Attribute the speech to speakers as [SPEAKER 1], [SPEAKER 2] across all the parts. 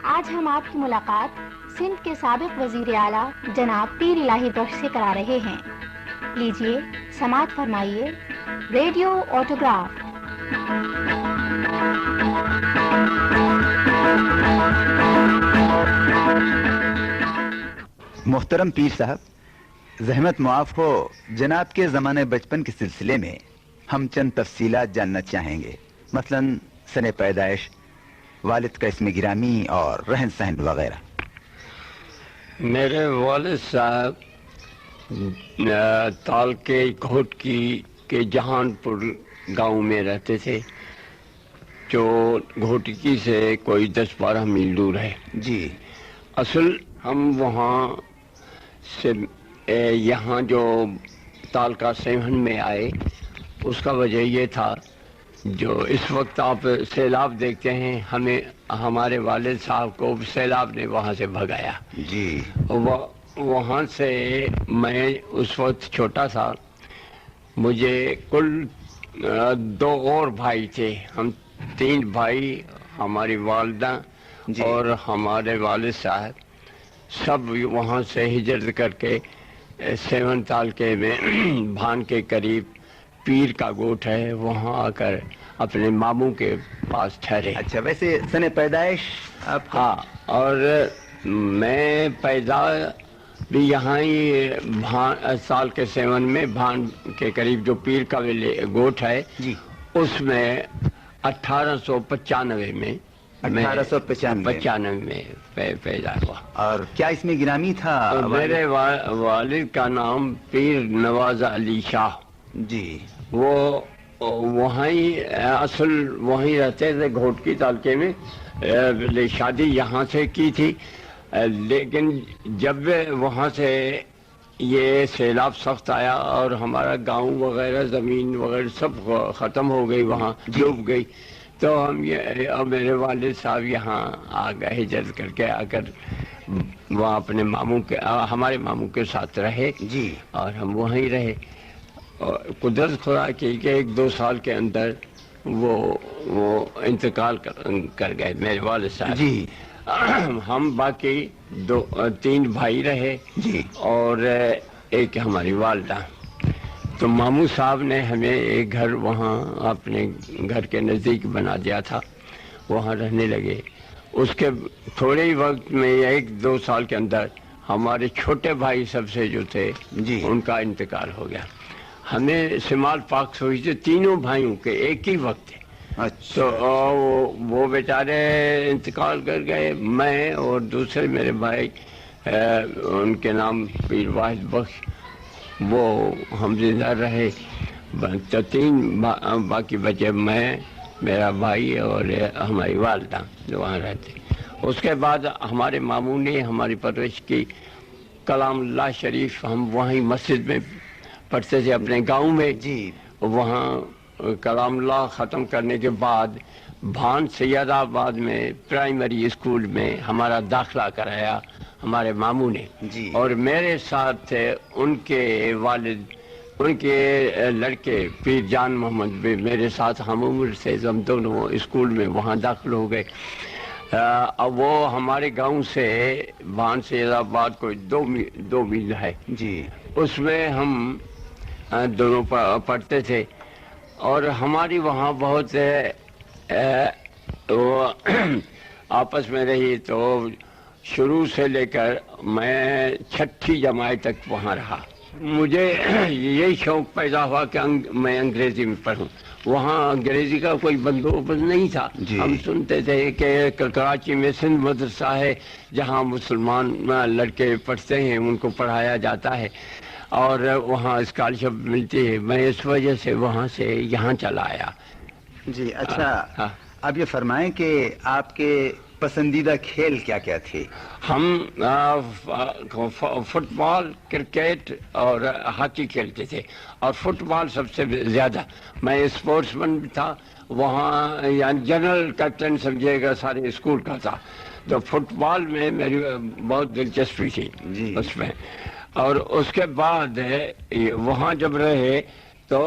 [SPEAKER 1] آج ہم آپ کی ملاقات سندھ کے سابق وزیر اعلیٰ جناب پیر الہی بخش سے کرا رہے ہیں. لیجیے سماعت فرمائیے. Radio autograph.
[SPEAKER 2] محترم پیر صاحب، زحمت معاف ہو، جناب کے زمانے بچپن کے سلسلے میں ہم چند تفصیلات جاننا چاہیں گے، مثلا سن پیدائش، والد کا اسم گرامی اور رہن سہن وغیرہ.
[SPEAKER 3] میرے والد صاحب تال کے گھوٹکی کے جہان پور گاؤں میں رہتے تھے، جو گھوٹکی سے کوئی 10-12 میل دور ہے.
[SPEAKER 2] جی.
[SPEAKER 3] اصل ہم وہاں سے یہاں جو تال کا سیون میں آئے، اس کا وجہ یہ تھا، جو اس وقت آپ سیلاب دیکھتے ہیں، ہمارے والد صاحب کو سیلاب نے وہاں سے بھگایا.
[SPEAKER 2] جی.
[SPEAKER 3] وہاں سے میں اس وقت چھوٹا تھا، مجھے کل 2 اور بھائی تھے، ہم 3 بھائی، ہماری والدہ
[SPEAKER 2] جی.
[SPEAKER 3] اور ہمارے والد صاحب سب وہاں سے ہجرت کر کے سیون تال کے میں بھان کے قریب پیر کا گوٹ ہے، وہاں آ کر اپنے ماموں کے پاس ٹھہرے.
[SPEAKER 2] اچھا، ویسے سن پیدائش آپ کا؟
[SPEAKER 3] ہاں، اور میں پیدا بھی یہاں ہی سال کے سیون میں بھان کے قریب جو پیر کا گوٹ ہے،
[SPEAKER 2] جی،
[SPEAKER 3] اس میں 1895 میں 1895 میں پیدا ہوا.
[SPEAKER 2] اور کیا اس میں گرامی تھا؟
[SPEAKER 3] میرے والد کا نام پیر نواز علی شاہ.
[SPEAKER 2] جی.
[SPEAKER 3] وہ وہاں ہی اصل وہیں رہتے تھے گھوٹکی تالکے میں. شادی یہاں سے کی تھی، لیکن جب وہاں سے یہ سیلاب سخت آیا اور ہمارا گاؤں وغیرہ زمین وغیرہ سب ختم ہو گئی، وہاں ڈوب گئی، تو ہم میرے والد صاحب یہاں آ گئے، ہجرت کر کے آ کر وہاں اپنے ہمارے ماموں کے ساتھ رہے.
[SPEAKER 2] جی. اور
[SPEAKER 3] ہم وہیں رہے. قدرت خدا کی کہ 1-2 سال کے اندر وہ انتقال کر گئے میرے والد صاحب.
[SPEAKER 2] جی.
[SPEAKER 3] ہم باقی 3 بھائی رہے.
[SPEAKER 2] جی. اور
[SPEAKER 3] ایک ہماری والدہ. تو ماموں صاحب نے ہمیں ایک گھر وہاں اپنے گھر کے نزدیک بنا دیا تھا، وہاں رہنے لگے. اس کے تھوڑے ہی وقت میں 1-2 سال کے اندر ہمارے چھوٹے بھائی سب سے جو تھے،
[SPEAKER 2] جی،
[SPEAKER 3] ان کا انتقال ہو گیا. ہمیں شمال پاک ہوئی تھی، تینوں بھائیوں کے ایک ہی وقت تھے.
[SPEAKER 2] اچھا.
[SPEAKER 3] تو وہ بیچارے انتقال کر گئے. میں اور دوسرے میرے بھائی، ان کے نام پیر واحد بخش، وہ ہم زندہ رہے. تو 3 باقی بچے، میں، میرا بھائی اور ہماری والدہ جو وہاں رہتے. اس کے بعد ہمارے ماموں نے ہماری پرورش کی. کلام اللہ شریف ہم وہیں مسجد میں پڑھتے تھے اپنے گاؤں میں.
[SPEAKER 2] جی.
[SPEAKER 3] وہاں کلام اللہ ختم کرنے کے بعد بھان سید آباد میں پرائمری اسکول میں ہمارا داخلہ کرایا ہمارے ماموں نے.
[SPEAKER 2] جی. اور
[SPEAKER 3] میرے ساتھ ان کے والد، ان کے لڑکے پیر جان محمد بھی میرے ساتھ ہم عمر سے، ہم دونوں اسکول میں وہاں داخل ہو گئے. اب وہ ہمارے گاؤں سے بھان سید آباد کوئی 2 میل ہے.
[SPEAKER 2] جی. اس
[SPEAKER 3] میں ہم دونوں پڑھتے تھے، اور ہماری وہاں بہت آپس میں رہی. تو شروع سے لے کر میں 6ٹھی جماعت تک وہاں رہا. مجھے یہ شوق پیدا ہوا کہ میں انگریزی میں پڑھوں. وہاں انگریزی کا کوئی بندوبست نہیں تھا.
[SPEAKER 2] جی.
[SPEAKER 3] ہم سنتے تھے کہ کراچی میں سندھ مدرسہ ہے جہاں مسلمان لڑکے پڑھتے ہیں، ان کو پڑھایا جاتا ہے اور وہاں اسکالرشپ ملتی ہے. میں اس وجہ سے وہاں سے یہاں چلا آیا.
[SPEAKER 2] جی. اچھا، اب یہ فرمائیں کہ آپ کے پسندیدہ کھیل کیا کیا تھے؟
[SPEAKER 3] ہم فٹ بال، کرکٹ اور ہاکی کھیلتے تھے، اور فٹ بال سب سے زیادہ. میں اسپورٹس مین بھی تھا وہاں، یعنی جنرل کیپٹن سمجھے گا سارے اسکول کا تھا. تو فٹ بال میں میری بہت دلچسپی تھی.
[SPEAKER 2] جی.
[SPEAKER 3] اس میں. اور اس کے بعد وہاں جب رہے تو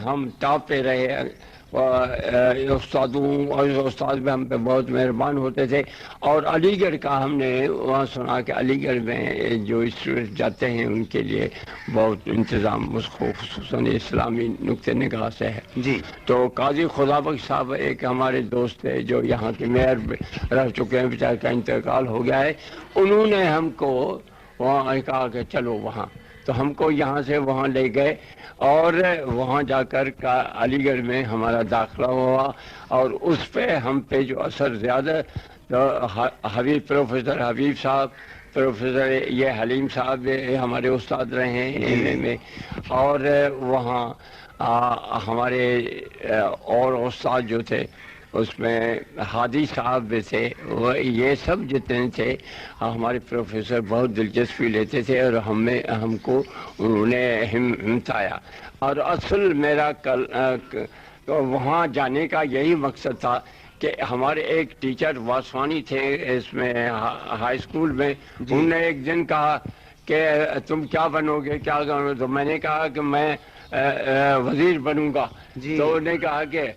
[SPEAKER 3] ہم ٹاپ پہ رہے. استادوں اور استاد بھی ہم پہ بہت مہربان ہوتے تھے. اور علی گڑھ کا ہم نے وہاں سنا کہ علی گڑھ میں جو اسٹوڈنٹ جاتے ہیں ان کے لیے بہت انتظام اس کو خصوصاً اسلامی نقطۂ نگاہ سے ہے.
[SPEAKER 2] جی.
[SPEAKER 3] تو قاضی خدا بخش صاحب ایک ہمارے دوست تھے جو یہاں کے میئر رہ چکے ہیں، بیچارے کا انتقال ہو گیا ہے. انہوں نے ہم کو وہاں کہا کہ چلو وہاں، تو ہم کو یہاں سے وہاں لے گئے اور وہاں جا کر علی گڑھ میں ہمارا داخلہ ہوا. اور اس پہ ہم پہ جو اثر زیادہ حبیب پروفیسر حبیب صاحب، پروفیسر یہ حلیم صاحب ہمارے استاد رہے ہیں ایم اے میں. اور وہاں ہمارے اور استاد جو تھے اس میں ہادی صاحب بھی تھے، وہ یہ سب جتنے تھے ہمارے پروفیسر بہت دلچسپی لیتے تھے اور ہم کو انہوں نے ہمتایا. اور اصل میرا وہاں جانے کا یہی مقصد تھا کہ ہمارے ایک ٹیچر واسوانی تھے اس میں ہائی اسکول میں. انہوں نے ایک دن کہا کہ تم کیا بنو گے، کیا کرو؟ تو میں نے کہا کہ میں وزیر بنوں گا. تو انہوں نے کہا کہ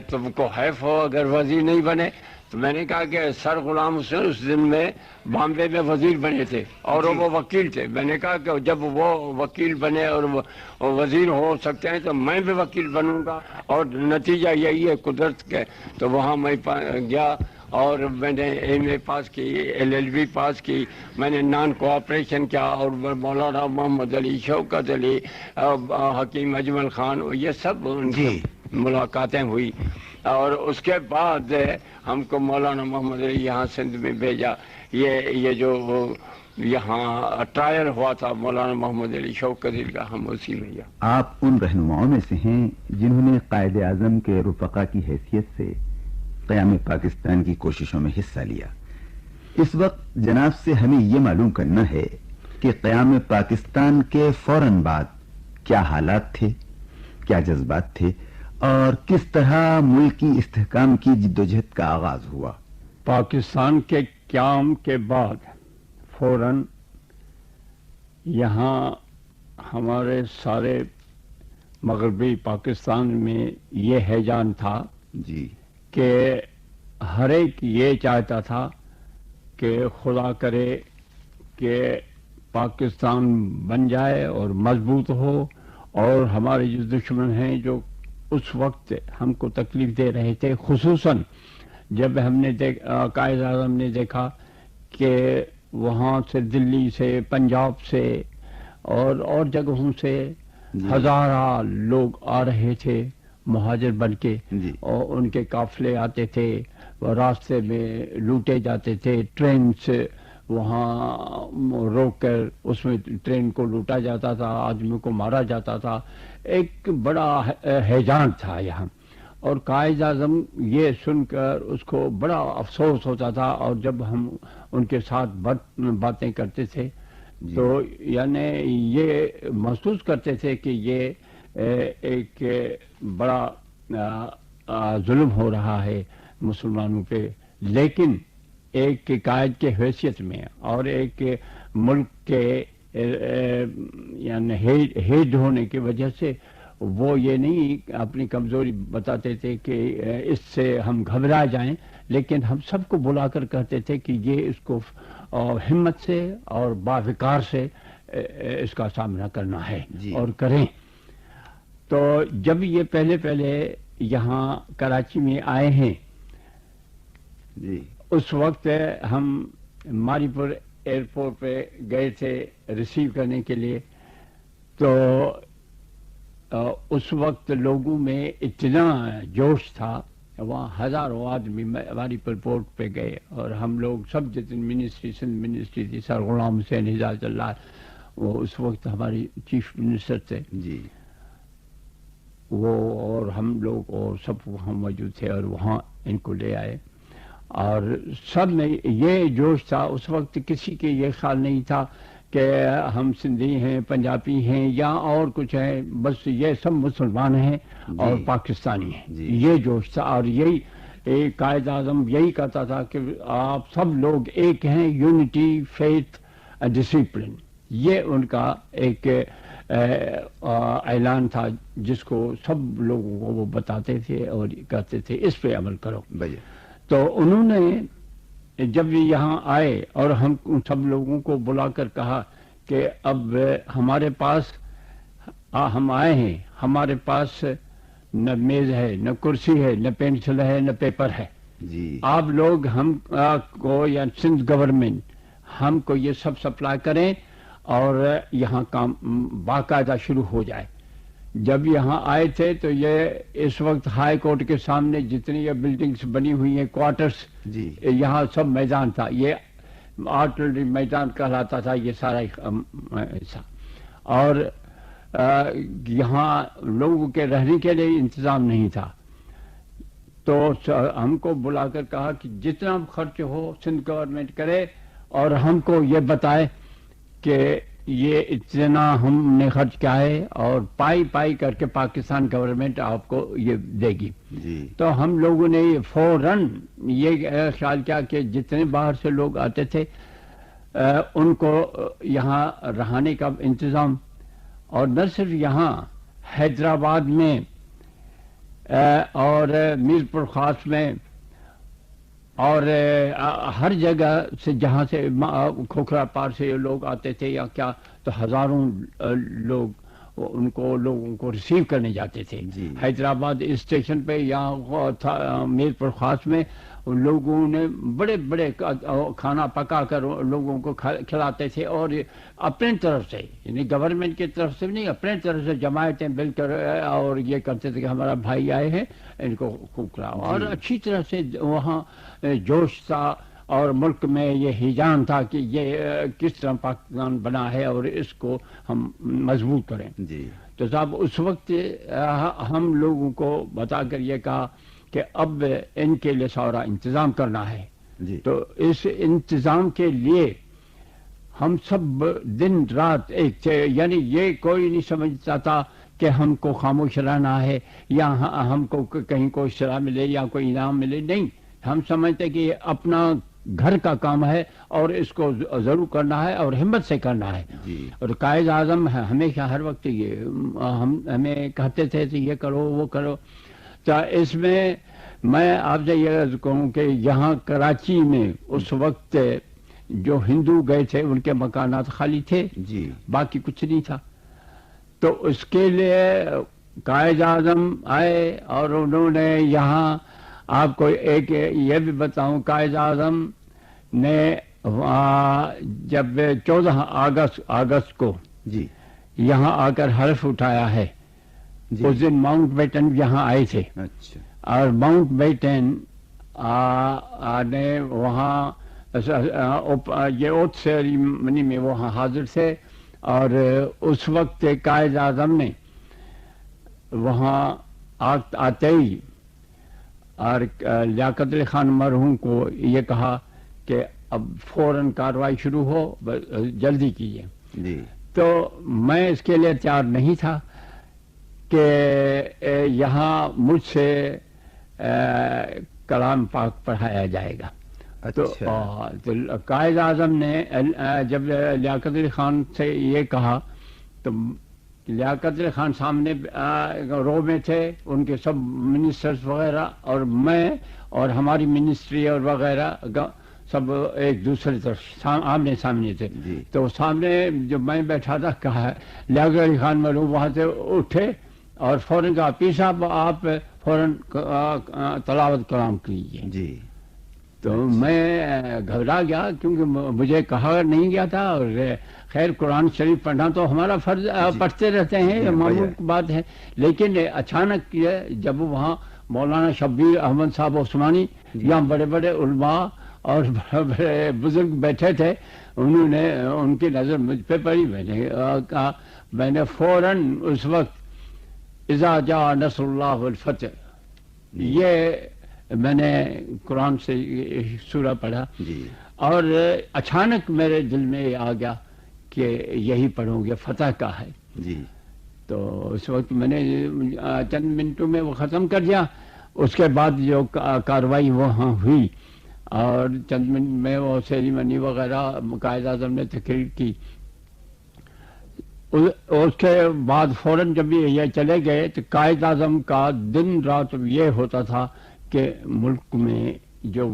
[SPEAKER 3] تم کو حیف ہو اگر وزیر نہیں بنے. تو میں نے کہا کہ سر غلام حسین اس دن میں بامبے میں وزیر بنے تھے اور وہ وکیل تھے. میں نے کہا کہ جب وہ وکیل بنے اور وزیر ہو سکتے ہیں تو میں بھی وکیل بنوں گا. اور نتیجہ یہی ہے قدرت کے. تو وہاں میں گیا اور میں نے ایم اے پاس کی، ایل ایل بی پاس کی. میں نے نان کوآپریشن کیا اور مولانا محمد علی، شوکت علی، حکیم اجمل خان، یہ سب ان سے ملاقاتیں ہوئی. اور اس کے بعد ہم کو مولانا محمد علی یہاں سندھ میں بھیجا. یہ جو یہاں ٹرائل ہوا تھا مولانا محمد علی شوکت علی کا، ہم اسی میں گیا.
[SPEAKER 2] آپ ان رہنماؤں میں سے ہیں جنہوں نے قائد اعظم کے رفقا کی حیثیت سے قیام پاکستان کی کوششوں میں حصہ لیا. اس وقت جناب سے ہمیں یہ معلوم کرنا ہے کہ قیام پاکستان کے فوراً بعد کیا حالات تھے، کیا جذبات تھے، اور کس طرح ملک کی استحکام کی جدوجہد کا آغاز ہوا.
[SPEAKER 4] پاکستان کے قیام کے بعد فوراً یہاں ہمارے سارے مغربی پاکستان میں یہ ہیجان تھا
[SPEAKER 2] جی
[SPEAKER 4] کہ ہر ایک یہ چاہتا تھا کہ خدا کرے کہ پاکستان بن جائے اور مضبوط ہو. اور ہمارے جو دشمن ہیں جو اس وقت ہم کو تکلیف دے رہے تھے، خصوصاً جب ہم نے قائد اعظم نے دیکھا کہ وہاں سے دلی سے، پنجاب سے اور جگہوں سے ہزارہ لوگ آ رہے تھے مہاجر بن کے. اور ان کے قافلے آتے تھے، وہ راستے میں لوٹے جاتے تھے. ٹرین سے وہاں روک کر اس میں ٹرین کو لوٹا جاتا تھا، آدمیوں کو مارا جاتا تھا. ایک بڑا ہیجان تھا یہاں. اور قائد اعظم یہ سن کر اس کو بڑا افسوس ہوتا تھا. اور جب ہم ان کے ساتھ باتیں کرتے تھے تو یعنی یہ محسوس کرتے تھے کہ یہ ایک بڑا ظلم ہو رہا ہے مسلمانوں پہ. لیکن ایک قائد کے حیثیت میں اور ایک ملک کے یعنی ہیڈ ہونے کی وجہ سے وہ یہ نہیں اپنی کمزوری بتاتے تھے کہ اس سے ہم گھبرا جائیں، لیکن ہم سب کو بلا کر کہتے تھے کہ یہ اس کو ہمت سے اور باوقار سے اس کا سامنا کرنا ہے اور کریں. تو جب یہ پہلے یہاں کراچی میں آئے ہیں اس وقت ہم ماری پور ایئرپورٹ پہ گئے تھے ریسیو کرنے کے لیے. تو اس وقت لوگوں میں اتنا جوش تھا، وہاں ہزاروں آدمی ماری پور پورٹ پہ گئے. اور ہم لوگ سب جتنے منسٹری، سندھ منسٹری تھی، سر غلام حسین ہدایت اللہ وہ اس وقت ہماری چیف منسٹر تھے وہ، اور ہم لوگ اور سب وہاں موجود تھے اور وہاں ان کو لے آئے. اور سب میں یہ جوش تھا. اس وقت کسی کے یہ خیال نہیں تھا کہ ہم سندھی ہیں، پنجابی ہیں یا اور کچھ ہیں، بس یہ سب مسلمان ہیں اور پاکستانی ہیں. یہ جوش تھا. اور یہی قائد اعظم یہی کہتا تھا کہ آپ سب لوگ ایک ہیں، یونٹی، فیتھ، ڈسپلن. یہ ان کا ایک اعلان تھا جس کو سب لوگوں کو وہ بتاتے تھے اور کہتے تھے اس پہ عمل کرو. تو انہوں نے جب یہاں آئے اور ہم ان سب لوگوں کو بلا کر کہا کہ اب ہمارے پاس ہم آئے ہیں، ہمارے پاس نہ میز ہے، نہ کرسی ہے، نہ پینسل ہے، نہ پیپر ہے. آپ لوگ ہم کو یا سندھ گورنمنٹ ہم کو یہ سب سپلائی کریں اور یہاں کام باقاعدہ شروع ہو جائے. جب یہاں آئے تھے تو یہ اس وقت ہائی کورٹ کے سامنے جتنی یہ بلڈنگز بنی ہوئی ہیں، کوارٹرز، یہاں سب میدان تھا. یہ آرٹلری میدان کہلاتا تھا یہ سارا حصہ. اور یہاں لوگوں کے رہنے کے لیے انتظام نہیں تھا. تو ہم کو بلا کر کہا کہ جتنا خرچ ہو سندھ گورنمنٹ کرے اور ہم کو یہ بتائے کہ یہ اتنا ہم نے خرچ کیا ہے اور پائی پائی کر کے پاکستان گورنمنٹ آپ کو یہ دے گی. تو ہم لوگوں نے فوراً یہ خیال کیا کہ جتنے باہر سے لوگ آتے تھے ان کو یہاں رہنے کا انتظام، اور نہ صرف یہاں حیدرآباد میں اور میرپور خاص میں اور ہر جگہ سے جہاں سے کھوکھرا پار سے لوگ آتے تھے یا کیا، تو ہزاروں لوگ لوگوں کو ریسیو کرنے جاتے تھے. حیدرآباد اسٹیشن پہ یا میرپور خاص میں لوگوں نے بڑے بڑے کھانا پکا کر لوگوں کو کھلاتے تھے، اور اپنے طرف سے، یعنی گورنمنٹ کی طرف سے نہیں، اپنے طرف سے جماعتیں مل کر اور یہ کرتے تھے کہ ہمارا بھائی آئے ہیں ان کو خوب کھلاؤ. اور اچھی طرح سے وہاں جوش تھا اور ملک میں یہ ہیجان تھا کہ یہ کس طرح پاکستان بنا ہے اور اس کو ہم مضبوط کریں. تو صاحب اس وقت ہم لوگوں کو بتا کر یہ کہا کہ اب ان کے لیے سارا انتظام کرنا ہے. تو اس انتظام کے لیے ہم سب دن رات ایک تھے. یعنی یہ کوئی نہیں سمجھتا تھا کہ ہم کو خاموش رہنا ہے یا ہم کو کہیں کوئی صلاح ملے یا کوئی انعام ملے. نہیں، ہم سمجھتے کہ یہ اپنا گھر کا کام ہے اور اس کو ضرور کرنا ہے اور ہمت سے کرنا ہے. اور قائد اعظم ہمیشہ ہر وقت یہ ہمیں کہتے تھے کہ یہ کرو وہ کرو. تو اس میں آپ سے یہ عرض کروں کہ یہاں کراچی میں اس وقت جو ہندو گئے تھے ان کے مکانات خالی تھے، باقی کچھ نہیں تھا. تو اس کے لیے قائد اعظم آئے اور انہوں نے یہاں، آپ کو ایک یہ بھی بتاؤں، قائد اعظم نے جب 14 اگست کو یہاں آ کر حلف اٹھایا ہے، اس دن ماؤنٹ بیٹن یہاں آئے تھے. اور ماؤنٹ بیٹن نے وہاں یہ اوتھ سیریمنی میں وہاں حاضر تھے. اور اس وقت قائد اعظم نے وہاں آتے ہی اور لیاقت علی خان مرحوم کو یہ کہا کہ اب فوراً کارروائی شروع ہو، جلدی کیجیے. تو میں اس کے لیے تیار نہیں تھا کہ یہاں مجھ سے کلام پاک پڑھایا جائے گا. تو قائد اعظم نے جب لیاقت علی خان سے یہ کہا تو لیاقت علی خان سامنے رو میں تھے، ان کے سب منسٹرز وغیرہ اور میں اور ہماری منسٹری اور وغیرہ سب ایک دوسرے طرف آمنے سامنے تھے. تو سامنے جو میں بیٹھا تھا کہا لیاقت علی خان مرحوم وہاں سے اٹھے اور فوراً کہا پیر صاحب آپ فوراً تلاوت کلام کیجیے. تو میں گھبرا گیا کیونکہ مجھے کہا نہیں گیا تھا، اور خیر قرآن شریف پڑھنا تو ہمارا فرض، پڑھتے رہتے ہیں، یہ معمول بات ہے. لیکن اچانک جب وہاں مولانا شبیر احمد صاحب عثمانی یا بڑے بڑے علماء اور بڑے بڑے بزرگ بیٹھے تھے، انہوں نے ان کی نظر مجھ پہ پڑی. میں نے کہا، میں نے فوراً اس وقت اذا جاء نصر اللہ والفتح یہ میں نے قرآن سے سورہ پڑھا. اور اچانک میرے دل میں آ گیا کہ یہی پڑھوں گے، فتح کا ہے. تو اس وقت میں نے چند منٹوں میں وہ ختم کر دیا. اس کے بعد جو کاروائی وہاں ہوئی اور چند منٹ میں وہ سیریمنی وغیرہ قائد اعظم نے تقریر کی. اس کے بعد فوراً جب یہ چلے گئے تو قائد اعظم کا دن رات یہ ہوتا تھا کہ ملک میں جو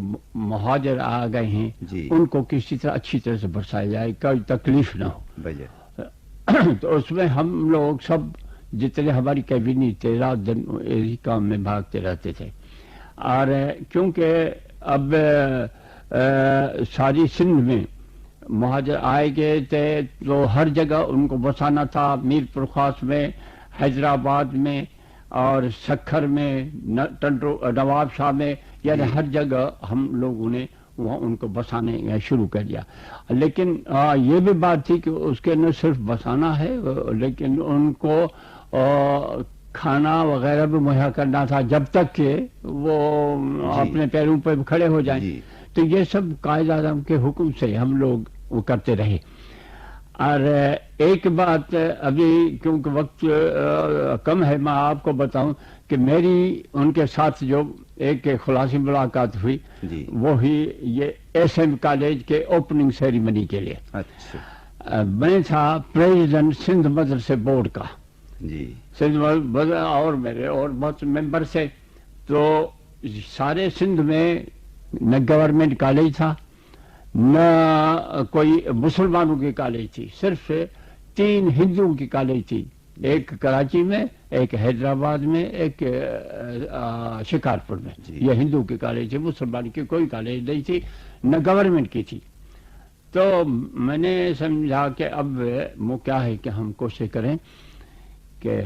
[SPEAKER 4] مہاجر آ گئے ہیں
[SPEAKER 2] جی
[SPEAKER 4] ان کو کسی طرح اچھی طرح سے برسایا جائے، کوئی تکلیف نہ ہو.
[SPEAKER 2] بجے
[SPEAKER 4] تو اس میں ہم لوگ سب جتنے ہماری کیبینی تھے رات دن اسی کام میں بھاگتے رہتے تھے. اور کیونکہ اب ساری سندھ میں مہاجر آئے گئے تھے تو ہر جگہ ان کو بسانا تھا، میر پرخاس میں، حیدرآباد میں اور سکھر میں، نواب شاہ میں، یعنی ہر جگہ ہم لوگوں نے وہاں ان کو بسانے شروع کر دیا. لیکن یہ بھی بات تھی کہ اس کے نہ صرف بسانا ہے لیکن ان کو کھانا وغیرہ بھی مہیا کرنا تھا جب تک کہ وہ اپنے پیروں پہ کھڑے ہو جائیں. تو یہ سب قائد اعظم کے حکم سے ہم لوگ وہ کرتے رہے. اور ایک بات ابھی کیونکہ وقت کم ہے میں آپ کو بتاؤں کہ میری ان کے ساتھ جو ایک خلاصی ملاقات ہوئی وہ ہی یہ ایس ایم کالج کے اوپننگ سیریمنی کے لیے.
[SPEAKER 2] اچھا
[SPEAKER 4] میں تھا پریزیڈنٹ سندھ مدرسے بورڈ کا.
[SPEAKER 2] جی
[SPEAKER 4] سندھ اور میرے اور بہت ممبر سے. تو سارے سندھ میں نہ گورنمنٹ کالج تھا نہ کوئی مسلمانوں کی کالج تھی، صرف 3 ہندوؤں کی کالج تھی، ایک کراچی میں، ایک حیدرآباد میں، ایک شکارپور میں. یہ ہندو کی کالج تھی، مسلمان کی کوئی کالج نہیں تھی، نہ گورنمنٹ کی تھی. تو میں نے سمجھا کہ اب وہ کیا ہے کہ ہم کوشش کریں کہ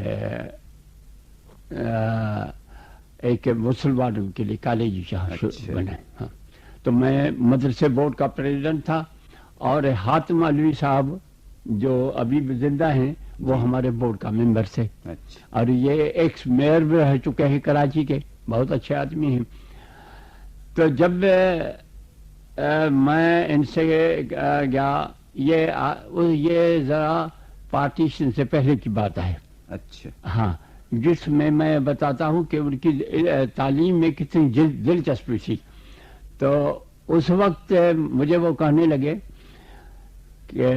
[SPEAKER 4] ایک مسلمانوں کے لیے کالج یہاں بنے. ہاں تو میں مدرسے بورڈ کا پریزیڈنٹ تھا اور حاتم علوی صاحب جو ابھی بھی زندہ ہیں وہ ہمارے بورڈ کا ممبر تھے. اور یہ ایکس میئر بھی رہ چکے ہیں کراچی کے، بہت اچھے آدمی ہیں. تو جب میں ان سے گیا یہ ذرا پارٹیشن سے پہلے کی بات ہے.
[SPEAKER 2] اچھا
[SPEAKER 4] ہاں جس میں بتاتا ہوں کہ ان کی تعلیم میں کتنی دلچسپی تھی. تو اس وقت مجھے وہ کہنے لگے کہ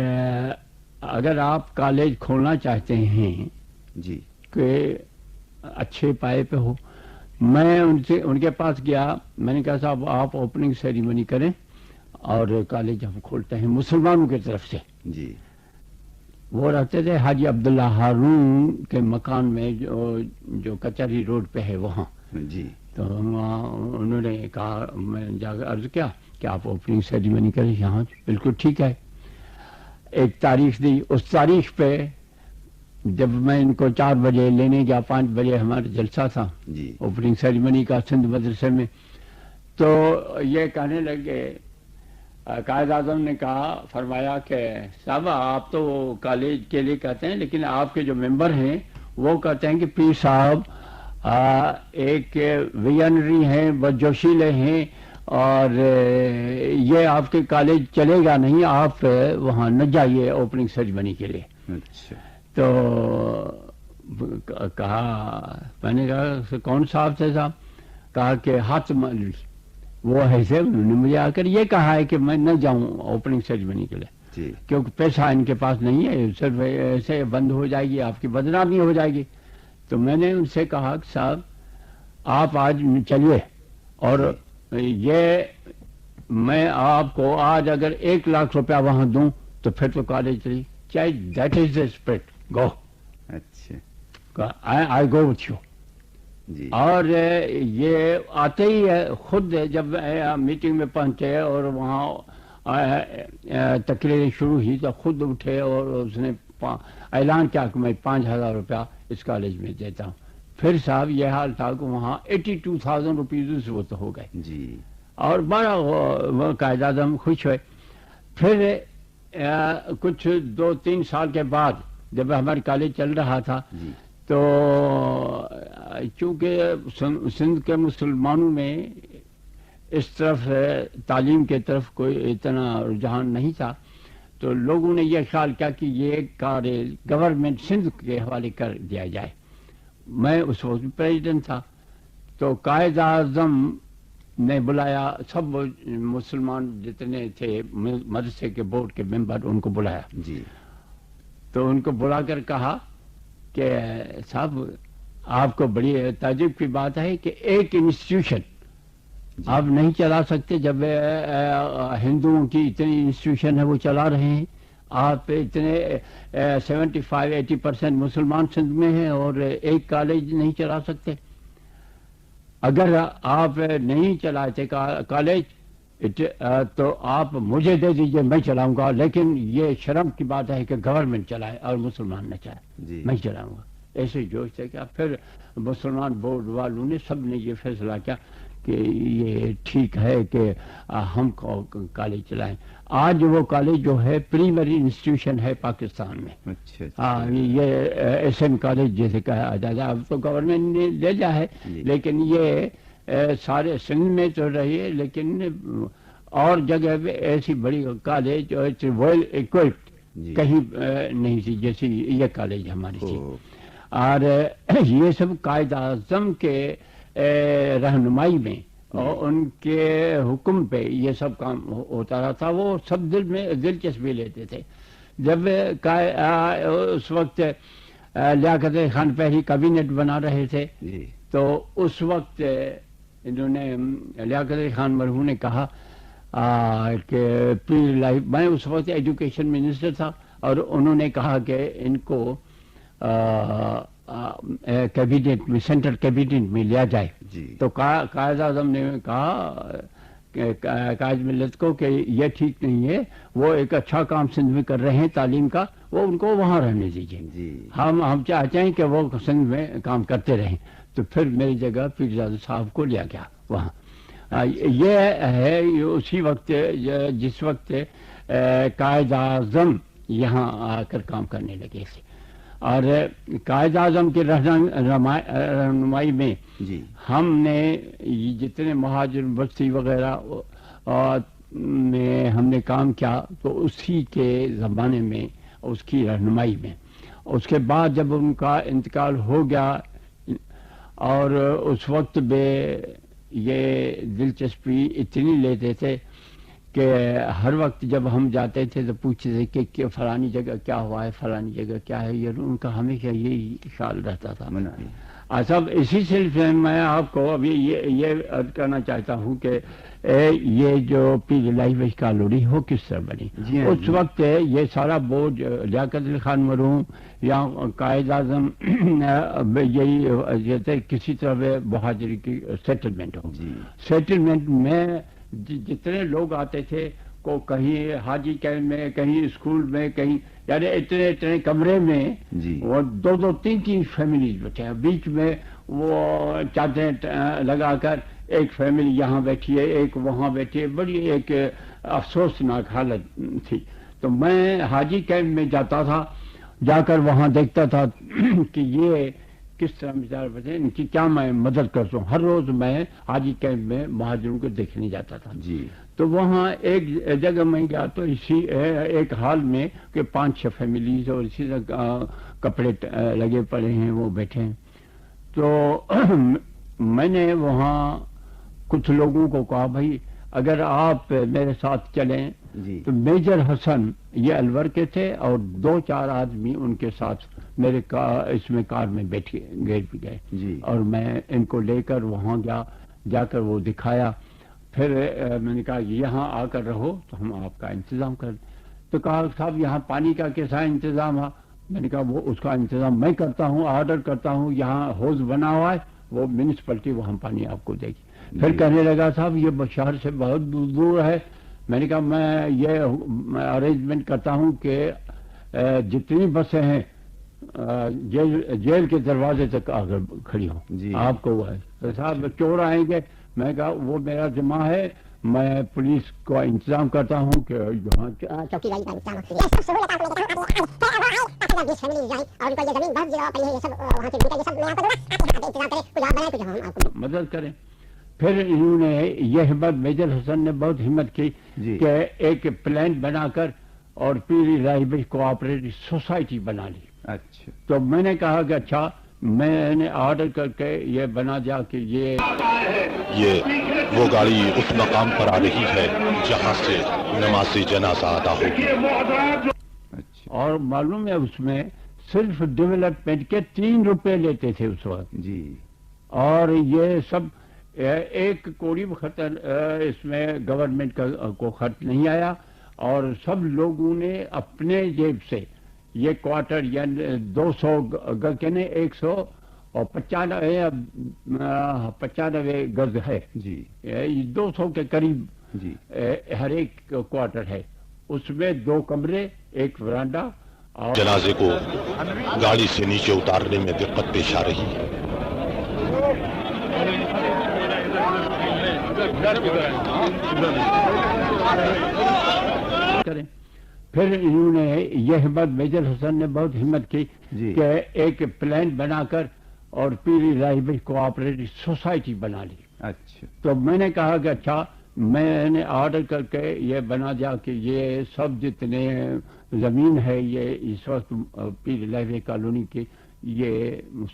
[SPEAKER 4] اگر آپ کالج کھولنا چاہتے ہیں
[SPEAKER 2] جی
[SPEAKER 4] کہ اچھے پائے پہ ہو. میں ان کے پاس گیا، میں نے کہا صاحب آپ اوپننگ سیریمنی کریں اور کالج ہم کھولتے ہیں مسلمانوں کی طرف سے.
[SPEAKER 2] جی
[SPEAKER 4] وہ رہتے تھے حاجی عبداللہ ہارون کے مکان میں جو کچہری روڈ پہ ہے وہاں.
[SPEAKER 2] جی
[SPEAKER 4] تو انہوں نے کہا، میں جا کر عرض کیا کہ آپ اوپننگ سیریمنی کریں. یہاں بالکل ٹھیک ہے. ایک تاریخ دی، اس تاریخ پہ جب میں ان کو 4 بجے لینے گیا، 5 بجے ہمارا جلسہ تھا
[SPEAKER 2] جی
[SPEAKER 4] اوپننگ سیریمنی کا سندھ مدرسے میں. تو یہ کہنے لگے، قائد اعظم نے کہا، فرمایا کہ صاحب آپ تو کالج کے لیے کہتے ہیں لیکن آپ کے جو ممبر ہیں وہ کہتے ہیں کہ پیر صاحب ایک ویژنری ہیں، بہت جوشیلے ہیں اور یہ آپ کے کالج چلے گا نہیں، آپ وہاں نہ جائیے اوپننگ سیریمنی کے لیے.
[SPEAKER 2] اچھا
[SPEAKER 4] تو کہا، میں نے کہا کون صاحب تھے صاحب؟ کہا کہ حاتم علوی. وہ ایسے انہوں نے مجھے آ کر یہ کہا ہے کہ میں نہ جاؤں اوپننگ سیریمنی کے لیے
[SPEAKER 2] جی
[SPEAKER 4] کیونکہ پیسہ ان کے پاس نہیں ہے، صرف ایسے بند ہو جائے گی، آپ کی بدنامی ہو جائے گی. تو میں نے ان سے کہا کہ صاحب آپ آج چلیے اور یہ میں آپ کو آج اگر 1 لاکھ روپیہ وہاں دوں تو پھر تو کالج چلی چاہے دیٹ از دا اسپرٹ گو.
[SPEAKER 2] اچھا
[SPEAKER 4] آئی گو وتھ یو.
[SPEAKER 2] جی
[SPEAKER 4] اور یہ آتے ہی خود جب میٹنگ میں پہنچے اور وہاں تقریر شروع ہوئی تو خود اٹھے اور اس نے اعلان کیا کہ میں 5,000 روپیہ اس کالج میں دیتا ہوں. پھر صاحب یہ حال تھا کہ وہاں 82,000 روپیز وہ تو ہو گئے
[SPEAKER 2] جی
[SPEAKER 4] اور بڑا وہ قائد اعظم خوش ہوئے. پھر کچھ 2-3 سال کے بعد جب ہمارا کالج چل رہا تھا
[SPEAKER 2] جی
[SPEAKER 4] تو چونکہ سندھ کے مسلمانوں میں اس طرف تعلیم کے طرف کوئی اتنا رجحان نہیں تھا تو لوگوں نے یہ خیال کیا کہ یہ کالج گورنمنٹ سندھ کے حوالے کر دیا جائے. میں اس وقت پریزیڈنٹ تھا تو قائد اعظم نے بلایا سب مسلمان جتنے تھے مدرسے کے بورڈ کے ممبر ان کو بلایا.
[SPEAKER 2] جی
[SPEAKER 4] تو ان کو بلا کر کہا کہ صاحب آپ کو بڑی تعجب کی بات ہے کہ ایک انسٹیٹیوشن آپ نہیں چلا سکتے جب ہندوؤں کی اتنی انسٹیٹیوشن ہے وہ چلا رہے ہیں. آپ اتنے 75-80% مسلمان سندھ میں ہیں اور ایک کالج نہیں چلا سکتے. اگر آپ نہیں چلاتے کالج تو آپ مجھے دے دیجئے میں چلاؤں گا, لیکن یہ شرم کی بات ہے کہ گورنمنٹ چلائے اور مسلمان نہ چلائے, میں چلاؤں گا. ایسے جوش تھے کہ پھر مسلمان بورڈ والوں نے سب نے یہ فیصلہ کیا کہ یہ ٹھیک ہے کہ ہم کالج چلائیں. آج وہ کالج جو ہے پریمری انسٹیٹیوشن ہے پاکستان میں. یہ ایس ایم کالج جیسے کہا جاتا ہے, اب تو گورنمنٹ نے لے لیا ہے, لیکن یہ سارے سندھ میں تو رہی ہے, لیکن اور جگہ پہ ایسی بڑی کالج ویل اکوپڈ کہیں نہیں تھی جیسی یہ کالج ہماری تھی. اور یہ سب قائد اعظم کے رہنمائی میں اور ان کے حکم پہ یہ سب کام ہوتا رہا تھا. وہ سب دل میں دلچسپی لیتے تھے. جب اس وقت لیاقت علی خان پہلی کابینٹ بنا رہے تھے تو اس وقت انہوں نے لیاقت علی خان مرحوم نے کہا کہ پیر الہی, میں اس وقت ایجوکیشن منسٹر تھا, اور انہوں نے کہا کہ ان کو کیبینٹ میں سینٹرل کیبینٹ میں لیا جائے. تو قائد اعظم نے کہا قائد ملت کو کہ یہ ٹھیک نہیں ہے, وہ ایک اچھا کام سندھ میں کر رہے ہیں تعلیم کا, وہ ان کو وہاں رہنے دیجیے. ہم چاہتے ہیں کہ وہ سندھ میں کام کرتے رہیں. تو پھر میری جگہ پیرزادہ صاحب کو لیا گیا وہاں. یہ ہے اسی وقت جس وقت قائد اعظم یہاں آ کر کام کرنے لگے تھے. اور قائد اعظم کی رہنمائی میں ہم نے جتنے مہاجر بستی وغیرہ میں ہم نے کام کیا, تو اسی کے زمانے میں اس کی رہنمائی میں. اس کے بعد جب ان کا انتقال ہو گیا, اور اس وقت میں یہ دلچسپی اتنی لیتے تھے کہ ہر وقت جب ہم جاتے تھے تو پوچھتے تھے کہ فلانی جگہ کیا ہوا ہے, فلانی جگہ کیا ہے. یہ ان کا ہمیشہ یہی خیال رہتا تھا. صاحب اسی سلسلے میں میں آپ کو ابھی یہ عرض کرنا چاہتا ہوں کہ یہ جو پیر الہی بخش کالوڑی ہو کس طرح بنی. اس وقت یہ سارا بورڈ لیاقت علی خان مرحوم یا قائد اعظم یہی کسی طرح مہاجری کی سیٹلمنٹ ہو. سیٹلمنٹ میں جتنے لوگ آتے تھے کو کہیں حاجی کیمپ میں, کہیں اسکول میں, کہیں یعنی اتنے کمرے میں وہ 2-3 فیملیز بیٹھے ہیں. بیچ میں وہ چادریں لگا کر ایک فیملی یہاں بیٹھی ہے, ایک وہاں بیٹھی ہے. بڑی ایک افسوسناک حالت تھی. تو میں حاجی کیمپ میں جاتا تھا, جا کر وہاں دیکھتا تھا کہ یہ کس طرح بیچارے بچے, ان کی کیا میں مدد کرتا ہوں. ہر روز میں حاجی کیمپ میں مہاجروں کو دیکھنے جاتا تھا. تو وہاں ایک جگہ میں گیا تو اسی ایک حال میں کہ 5-6 فیملیز اور اسی طرح کپڑے لگے پڑے ہیں, وہ بیٹھے ہیں. تو میں نے وہاں کچھ لوگوں کو کہا بھائی اگر آپ میرے ساتھ چلیں. تو میجر حسن یہ الور کے تھے اور 2-4 آدمی ان کے ساتھ میرے اس میں کار میں بیٹھ گئے. اور میں ان کو لے کر وہاں گیا, جا کر وہ دکھایا. پھر میں نے کہا یہاں آ کر رہو تو ہم آپ کا انتظام کر. تو کہا صاحب یہاں پانی کا کیسا انتظام ہے. میں نے کہا وہ اس کا انتظام میں کرتا ہوں, آرڈر کرتا ہوں. یہاں حوض بنا ہوا ہے, وہ میونسپلٹی وہاں پانی آپ کو دے گی. پھر کہنے لگا صاحب یہ شہر سے بہت دور ہے. میں نے کہا میں یہ ارینجمنٹ کرتا ہوں کہ جتنی بسیں ہیں جیل کے دروازے تک آ کر کھڑی ہوں. آپ کو وہ ہے صاحب چور آئیں گے. میں کہا وہ میرا ذمہ ہے, میں پولیس کا انتظام کرتا ہوں کہ یہاں
[SPEAKER 5] چوکیداری کا انتظام ہے. یہ سب سہولت آپ کو دیکھا 20 فیملی جائیں اور ان کو یہ زمین بہت جگہ پڑی ہے, یہ سب وہاں سے یہ سب میں آپ کو انتظام کریں, کچھ آپ بنائیں کچھ ہم آپ کو
[SPEAKER 4] مدد کریں. پھر انہوں نے یہ ہمت, میجر حسن نے بہت ہمت کی کہ ایک پلان بنا کر اور پیر الہی بخش کوآپریٹو سوسائٹی بنا لی.
[SPEAKER 2] اچھا.
[SPEAKER 4] تو میں نے کہا کہ اچھا میں نے آرڈر کر کے یہ بنا دیا کہ یہ
[SPEAKER 6] وہ گاڑی اس مقام پر آ رہی ہے جہاں سے نماز جنازہ ادا ہوگی.
[SPEAKER 4] اور معلوم ہے اس میں صرف ڈیولپمنٹ کے 3 روپے لیتے تھے اس وقت
[SPEAKER 2] جی
[SPEAKER 4] اور یہ سب 1 کوڑی خطر اس میں گورنمنٹ کو خرچ نہیں آیا اور سب لوگوں نے اپنے جیب سے یہ کوارٹر یعنی 200 گز کے نہیں 195 گز ہے
[SPEAKER 2] جی
[SPEAKER 4] 200 کے قریب
[SPEAKER 2] جی
[SPEAKER 4] ہر ایک کوارٹر ہے اس میں 2 کمرے 1 ورانڈا اور
[SPEAKER 6] جنازے کو گاڑی سے نیچے اتارنے میں دقت پیش آ رہی ہے.
[SPEAKER 4] کریں پھر انہوں نے یہ ہمت میجر حسن نے بہت ہمت کی
[SPEAKER 2] جی
[SPEAKER 4] کہ ایک پلان بنا کر اور پیری لائبریری کوآپریٹو سوسائٹی بنا لی.
[SPEAKER 2] اچھا
[SPEAKER 4] تو میں نے کہا کہ اچھا میں نے آرڈر کر کے یہ بنا دیا کہ یہ سب جتنے زمین ہے یہ اس وقت پیری لائبریری کالونی کی یہ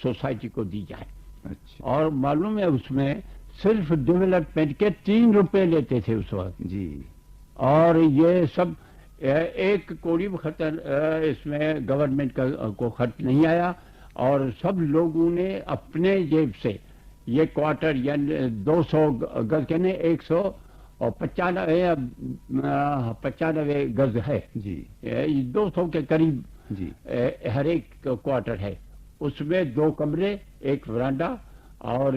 [SPEAKER 4] سوسائٹی کو دی جائے.
[SPEAKER 2] اچھا
[SPEAKER 4] اور معلوم ہے اس میں صرف ڈیولپمنٹ کے 3 روپے لیتے تھے اس وقت
[SPEAKER 2] جی
[SPEAKER 4] اور یہ سب 1 کوڑی خطر اس میں گورنمنٹ کو خرچ نہیں آیا اور سب لوگوں نے اپنے جیب سے یہ کوارٹر یعنی 200 گز کے نہیں 195 گز ہے
[SPEAKER 2] جی
[SPEAKER 4] 200 کے قریب
[SPEAKER 2] جی
[SPEAKER 4] ہر ایک کوارٹر ہے اس میں 2 کمرے 1 ورانڈا اور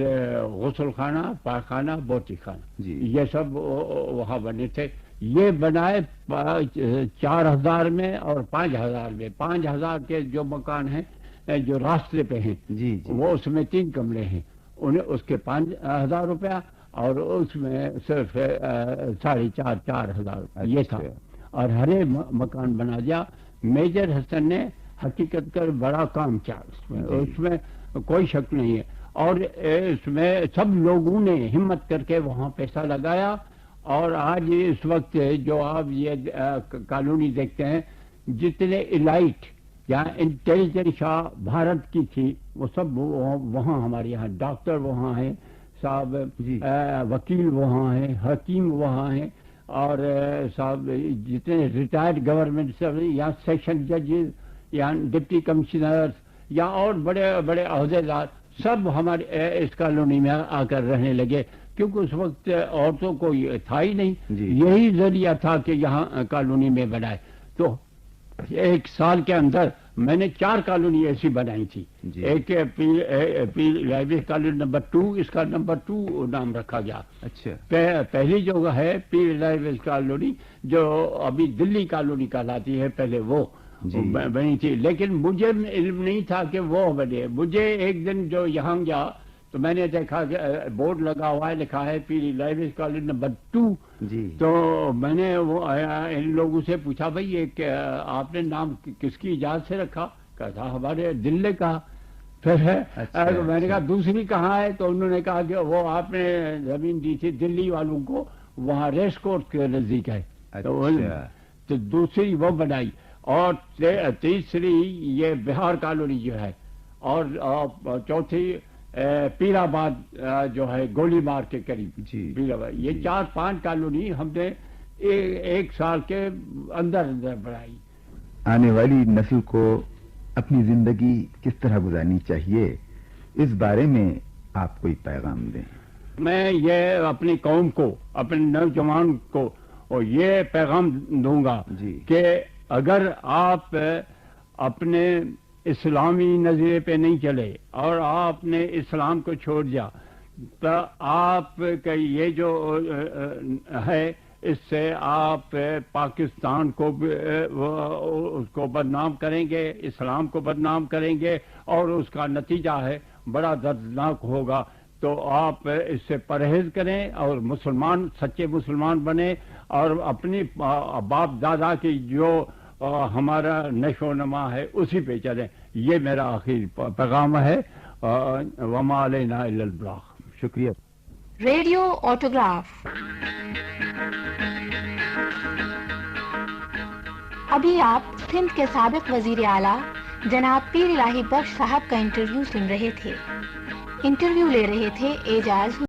[SPEAKER 4] غسل خانہ پاخانہ بوٹی خانہ
[SPEAKER 2] جی
[SPEAKER 4] یہ سب وہاں بنے تھے. یہ بنائے 4000 میں اور 5000 میں. 5000 کے جو مکان ہیں جو راستے پہ ہیں
[SPEAKER 2] جی جی
[SPEAKER 4] وہ اس میں 3 کمرے ہیں انہیں اس کے 5000 روپیہ اور اس میں صرف 4,500 یہ تھا اور ہر ایک مکان بنا دیا. میجر حسن نے حقیقت کر بڑا کام کیا اس میں کوئی شک نہیں ہے اور اس میں سب لوگوں نے ہمت کر کے وہاں پیسہ لگایا اور آج اس وقت جو آپ یہ کالونی دیکھتے ہیں جتنے الائٹ یا انٹیلیجنس بھارت کی تھی وہ سب وہاں ہمارے یہاں ڈاکٹر وہاں ہیں صاحب وکیل وہاں ہیں حکیم وہاں ہیں اور صاحب جتنے ریٹائرڈ گورنمنٹ سب یا سیشن ججز یا ڈپٹی کمشنرز یا اور بڑے بڑے عہدیدار سب ہمارے اس کالونی میں آ کر رہنے لگے کیونکہ اس وقت عورتوں کو یہ تھا ہی نہیں. یہی ذریعہ تھا کہ یہاں کالونی میں بنائے. تو 1 سال کے اندر میں نے 4 کالونی ایسی بنائی تھی. ایک پیر لائبریری کالونی نمبر 2 اس کا نمبر 2 نام رکھا گیا. اچھا پہلی جو ہے پیر لائبریری کالونی جو ابھی دلی کالونی کہلاتی ہے پہلے وہ بنی تھی لیکن مجھے علم نہیں تھا کہ وہ بنے. مجھے ایک دن جو یہاں گیا تو میں نے دیکھا کہ بورڈ لگا ہوا ہے لکھا ہے پیری لائبریری کالونی نمبر 2 تو میں نے وہ ان لوگوں سے پوچھا بھائی یہ آپ نے نام کس کی اجازت سے رکھا؟ کہا ہمارے دل نے کہا. پھر میں نے کہا دوسری کہاں ہے تو انہوں نے کہا کہ وہ آپ نے زمین دی تھی دلی والوں کو وہاں ریس کورس کے نزدیک ہے تو دوسری وہ بنائی اور تیسری یہ بہار کالونی جو ہے اور چوتھی پیر آباد جو ہے گولی مار کے قریب پیر آباد. یہ 4-5 کالونی ہم نے 1 سال کے اندر بنائی.
[SPEAKER 2] آنے والی نسل کو اپنی زندگی کس طرح گزارنی چاہیے اس بارے میں آپ کوئی پیغام دیں.
[SPEAKER 4] میں یہ اپنی قوم کو اپنے نوجوان کو اور یہ پیغام دوں گا کہ اگر آپ اپنے اسلامی نظریے پہ نہیں چلے اور آپ نے اسلام کو چھوڑ دیا تو آپ کا یہ جو ہے اس سے آپ پاکستان کو اس کو بدنام کریں گے اسلام کو بدنام کریں گے اور اس کا نتیجہ ہے بڑا دردناک ہوگا. تو آپ اس سے پرہیز کریں اور مسلمان سچے مسلمان بنیں اور اپنی باپ دادا کی جو ہمارا نشو و نما ہے اسی پہ چلیں. یہ میرا آخری پیغام ہے. وما علینا الا البلاغ.
[SPEAKER 2] شکریہ.
[SPEAKER 1] Radio autograph. ابھی آپ سندھ کے سابق وزیر اعلیٰ جناب پیر الہی بخش صاحب کا انٹرویو سن رہے تھے. انٹرویو لے رہے تھے اعجاز